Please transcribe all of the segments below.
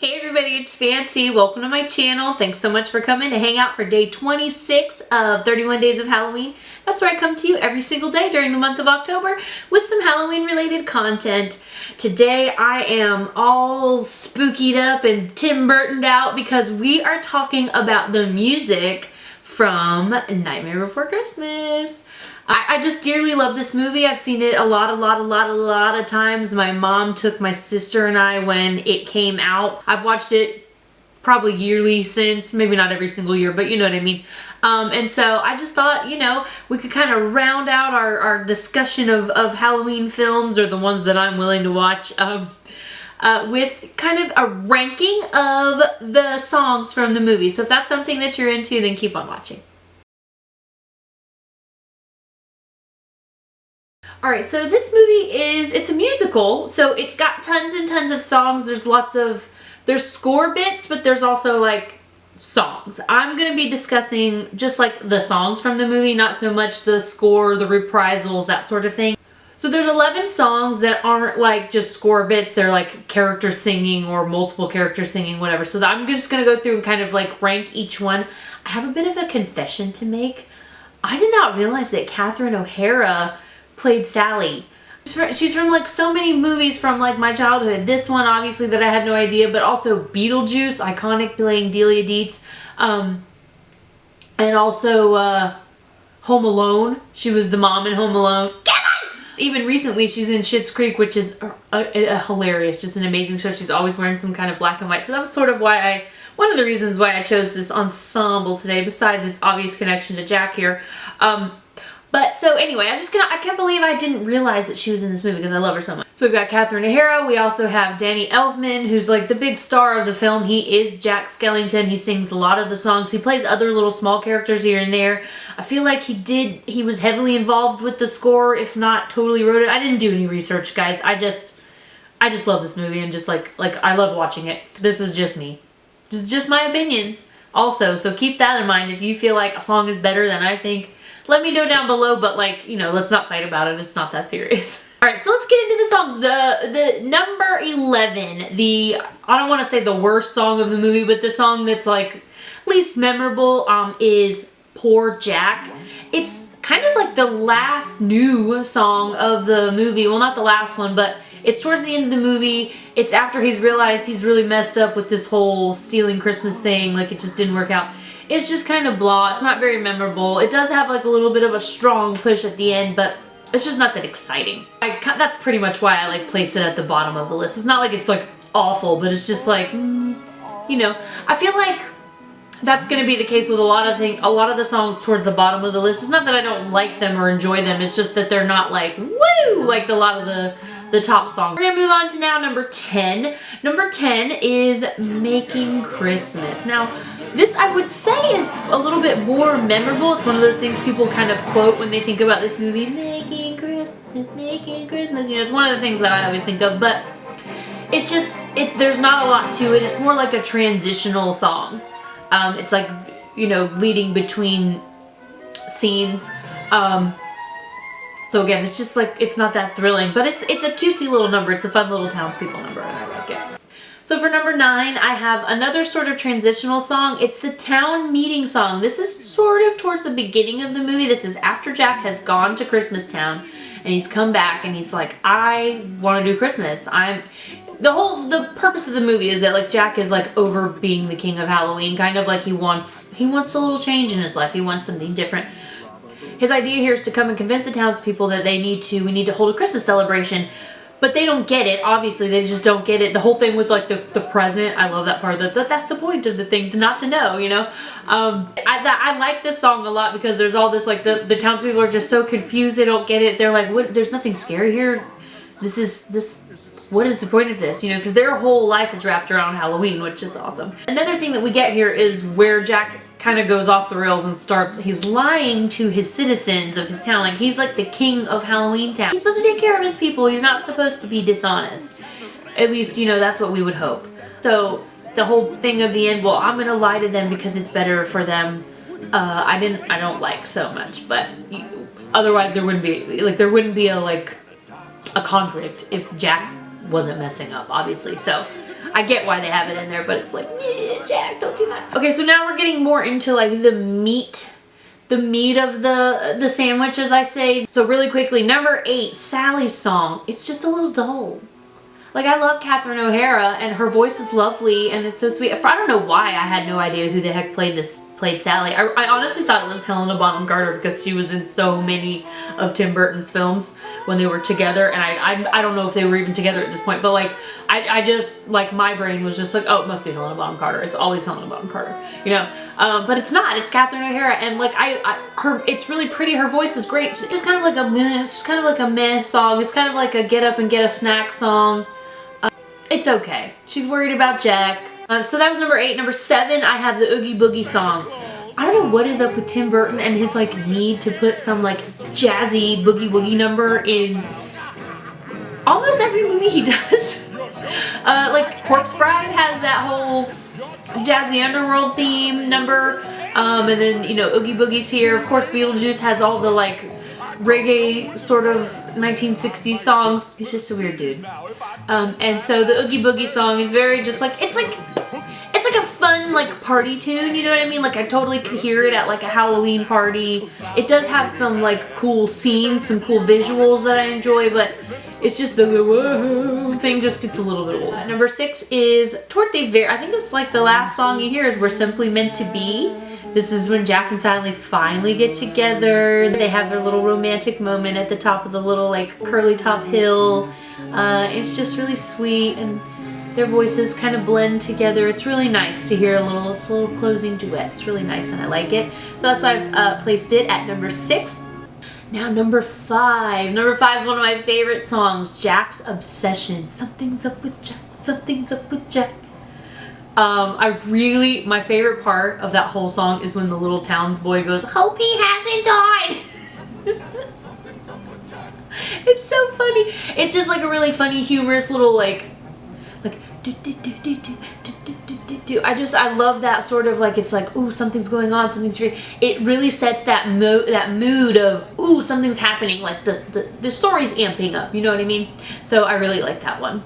Hey everybody, it's Fancy. Welcome to my channel. Thanks so much for coming to hang out for day 26 of 31 Days of Halloween. That's where I come to you every single day during the month of October with some Halloween related content. Today I am all spookied up and Tim Burtoned out because we are talking about the music from Nightmare Before Christmas. I just dearly love this movie. I've seen it a lot of times. My mom took my sister and I when it came out. I've watched it probably yearly since, maybe not every single year, but you know what I mean. And so I just thought, you know, we could kind of round out our discussion of Halloween films, or the ones that I'm willing to watch, with kind of a ranking of the songs from the movie. So if that's something that you're into, then keep on watching. Alright, so this movie it's a musical, so it's got tons and tons of songs. There's score bits, but there's also like songs. I'm going to be discussing just like the songs from the movie, not so much the score, the reprisals, that sort of thing. So there's 11 songs that aren't like just score bits, they're like characters singing or multiple characters singing, whatever. So I'm just going to go through and kind of like rank each one. I have a bit of a confession to make. I did not realize that Catherine O'Hara played Sally. She's from like so many movies from like my childhood. This one obviously that I had no idea, but also Beetlejuice, iconic, playing Delia Deetz. And also Home Alone. She was the mom in Home Alone. Even recently she's in Schitt's Creek, which is hilarious, just an amazing show. She's always wearing some kind of black and white. So that was sort of why one of the reasons why I chose this ensemble today, besides its obvious connection to Jack here. But so anyway, I can't believe I didn't realize that she was in this movie because I love her so much. So we've got Catherine O'Hara. We also have Danny Elfman, who's like the big star of the film. He is Jack Skellington. He sings a lot of the songs. He plays other little small characters here and there. I feel like he was heavily involved with the score, if not totally wrote it. I didn't do any research, guys. I just love this movie and just like I love watching it. This is just me. This is just my opinions also. So keep that in mind. If you feel like a song is better than I think, let me know down below, but like, you know, let's not fight about it. It's not that serious. Alright, so let's get into the songs. The number 11, I don't want to say the worst song of the movie, but the song that's like least memorable is Poor Jack. It's kind of like the last new song of the movie. Well, not the last one, but it's towards the end of the movie. It's after he's realized he's really messed up with this whole stealing Christmas thing. Like, it just didn't work out. It's just kind of blah. It's not very memorable. It does have like a little bit of a strong push at the end, but it's just not that exciting. That's pretty much why I like place it at the bottom of the list. It's not like it's like awful, but it's just like, you know, I feel like that's going to be the case with a lot of the songs towards the bottom of the list. It's not that I don't like them or enjoy them. It's just that they're not like, woo, like a lot of the top songs. We're going to move on to now number 10. Number 10 is Making Christmas. Now, this I would say is a little bit more memorable. It's one of those things people kind of quote when they think about this movie. Making Christmas, making Christmas. You know, it's one of the things that I always think of, but it's just, there's not a lot to it. It's more like a transitional song. It's like, you know, leading between scenes. So again, it's just like, it's not that thrilling, but it's a cutesy little number. It's a fun little townspeople number, and I like it. So for number 9, I have another sort of transitional song. It's the town meeting song. This is sort of towards the beginning of the movie. This is after Jack has gone to Christmas Town and he's come back and he's like, I want to do Christmas. The purpose of the movie is that like Jack is like over being the king of Halloween, kind of like he wants a little change in his life. He wants something different. His idea here is to come and convince the townspeople that we need to hold a Christmas celebration. But they don't get it. Obviously, they just don't get it. The whole thing with like the present, I love that part. That's the point of the thing, not to know, you know. I like this song a lot because there's all this like the townspeople are just so confused. They don't get it. They're like, what? There's nothing scary here. What is the point of this? You know, because their whole life is wrapped around Halloween, which is awesome. Another thing that we get here is where Jack kind of goes off the rails and he's lying to his citizens of his town. Like, he's like the king of Halloween Town. He's supposed to take care of his people. He's not supposed to be dishonest. At least, you know, that's what we would hope. So the whole thing of the end, well, I'm gonna lie to them because it's better for them. I don't like so much, but otherwise there wouldn't be a conflict if Jack wasn't messing up, obviously. So I get why they have it in there, but it's like, yeah, Jack, don't do that. Okay, so now we're getting more into like the meat of the sandwich, as I say. So really quickly, number 8, Sally's song. It's just a little dull. Like, I love Catherine O'Hara, and her voice is lovely, and it's so sweet. I don't know why I had no idea who the heck played Sally. I honestly thought it was Helena Bonham Carter because she was in so many of Tim Burton's films when they were together, and I don't know if they were even together at this point, but like, I just, like, my brain was just like, oh, it must be Helena Bonham Carter. It's always Helena Bonham Carter, you know? But it's not. It's Catherine O'Hara, and like, it's really pretty. Her voice is great. It's just kind of like a meh, it's just kind of like a meh song. It's kind of like a get up and get a snack song. It's okay. She's worried about Jack. So that was number 8. Number 7, I have the Oogie Boogie song. I don't know what is up with Tim Burton and his like need to put some like jazzy boogie woogie number in almost every movie he does. Like Corpse Bride has that whole jazzy underworld theme number. And then, you know, Oogie Boogie's here. Of course, Beetlejuice has all the like reggae sort of 1960s songs. He's just a weird dude. And so the Oogie Boogie song is very just like, it's like a fun like party tune, you know what I mean? Like I totally could hear it at like a Halloween party. It does have some like cool scenes, some cool visuals that I enjoy, but it's just the whoa thing just gets a little bit old. Number 6 is toward the very, I think it's like the last song you hear is We're Simply Meant to Be. This is when Jack and Sally finally get together. They have their little romantic moment at the top of the little like curly top hill. It's just really sweet, and their voices kind of blend together. It's really nice to hear it's a little closing duet. It's really nice and I like it. So that's why I've placed it at number 6. Now number 5. Number 5 is one of my favorite songs, Jack's Obsession. Something's up with Jack, something's up with Jack. My favorite part of that whole song is when the little townsboy goes, hope he hasn't died. It's so funny. It's just like a really funny, humorous little like do do do do do do do do do. I love that sort of like, it's like, ooh, something's going on, something's real. It really sets that mood of, ooh, something's happening, like the story's amping up, you know what I mean? So I really like that one.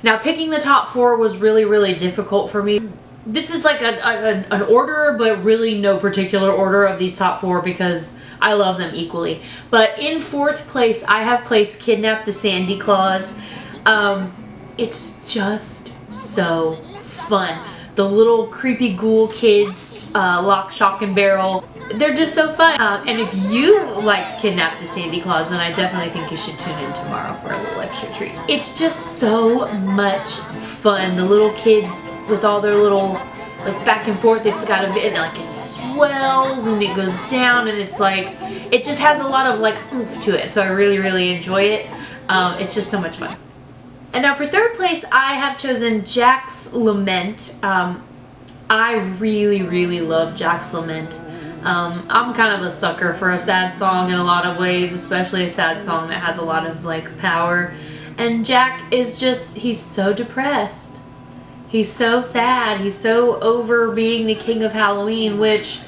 Now picking the top 4 was really, really difficult for me. This is like an order, but really no particular order of these top 4 because I love them equally. But in 4th place, I have placed Kidnap the Sandy Claus. It's just so fun. The little creepy ghoul kids, Lock, Shock, and Barrel, they're just so fun. And if you like Kidnap the Sandy Claus, then I definitely think you should tune in tomorrow for a little extra treat. It's just so much fun. The little kids with all their little like back and forth, it's got it swells and it goes down, and it's like, it just has a lot of like oomph to it. So I really, really enjoy it. It's just so much fun. And now for 3rd place, I have chosen Jack's Lament. I really, really love Jack's Lament. I'm kind of a sucker for a sad song in a lot of ways, especially a sad song that has a lot of like power. And Jack is just, he's so depressed. He's so sad. He's so over being the king of Halloween, which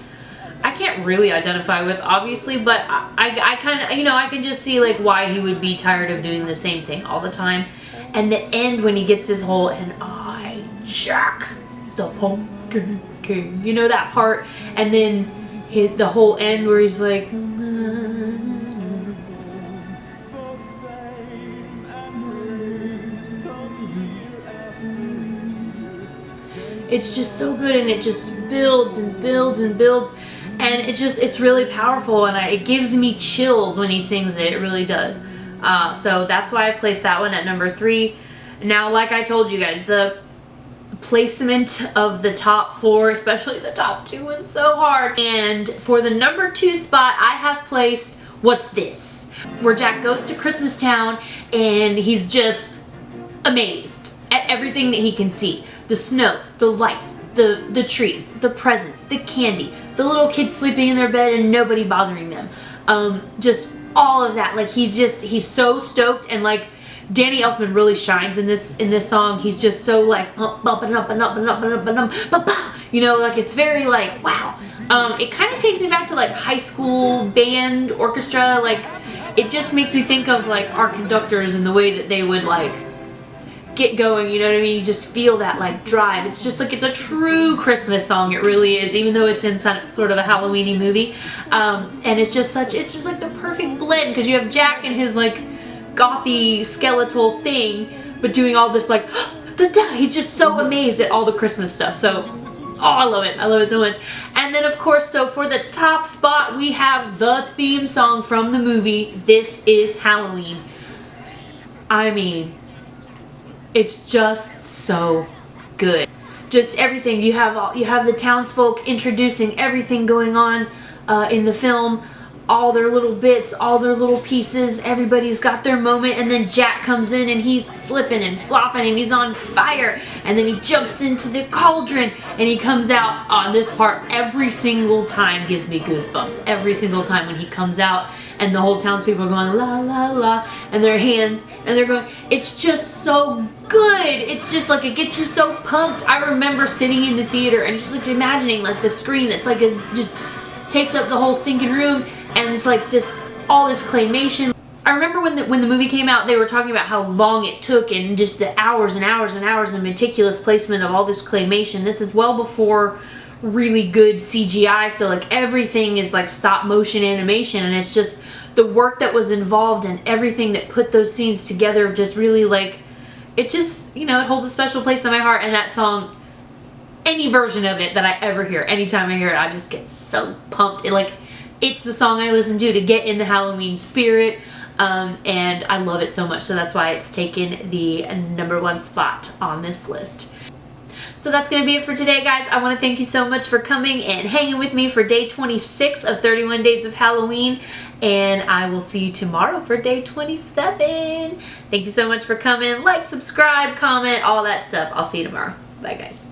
I can't really identify with, obviously, but I kind of, you know, I can just see like why he would be tired of doing the same thing all the time. And the end when he gets his whole, and I, Jack, the Pumpkin King, you know that part? And then the whole end where he's like, it's just so good, and it just builds and builds and builds, and it's really powerful, and it gives me chills when he sings it. It really does. So that's why I placed that one at number 3. Now, like I told you guys, the placement of the top 4, especially the top 2, was so hard. And for the number 2 spot, I have placed What's This? Where Jack goes to Christmas Town and he's just amazed at everything that he can see. The snow, the lights, the trees, the presents, the candy, the little kids sleeping in their bed and nobody bothering them. Just all of that. Like, he's so stoked, and like Danny Elfman really shines in this song. He's just so like bumping up and up and up and up and up, you know, like it's very like wow. It kind of takes me back to like high school band orchestra. Like, it just makes me think of like our conductors and the way that they would like get going, you know what I mean? You just feel that like drive. It's just like, it's a true Christmas song. It really is, even though it's in sort of a Halloweeny movie. And it's just like the perfect blend, because you have Jack and his like gothy skeletal thing, but doing all this like, he's just so amazed at all the Christmas stuff. So, oh, I love it. I love it so much. And then of course, so for the top spot, we have the theme song from the movie, This Is Halloween. I mean, it's just so good. Just everything. You have the townsfolk introducing everything going on in the film. All their little bits, all their little pieces. Everybody's got their moment, and then Jack comes in and he's flipping and flopping and he's on fire, and then he jumps into the cauldron and he comes out. On this part, every single time gives me goosebumps. Every single time when he comes out and the whole townspeople are going la la la, and their hands, and they're going, it's just so good. It's just like, it gets you so pumped. I remember sitting in the theater and just like imagining like the screen that's like just takes up the whole stinking room, and it's like all this claymation. I remember when the movie came out, they were talking about how long it took and just the hours and hours and hours and meticulous placement of all this claymation. This is well before really good CGI, so like everything is like stop motion animation, and it's just the work that was involved and everything that put those scenes together just really like, it just, you know, it holds a special place in my heart. And that song, any version of it that I ever hear, anytime I hear it, I just get so pumped. It's the song I listen to get in the Halloween spirit, and I love it so much. So that's why it's taken the #1 spot on this list. So that's going to be it for today, guys. I want to thank you so much for coming and hanging with me for day 26 of 31 Days of Halloween, and I will see you tomorrow for day 27. Thank you so much for coming. Like, subscribe, comment, all that stuff. I'll see you tomorrow. Bye, guys.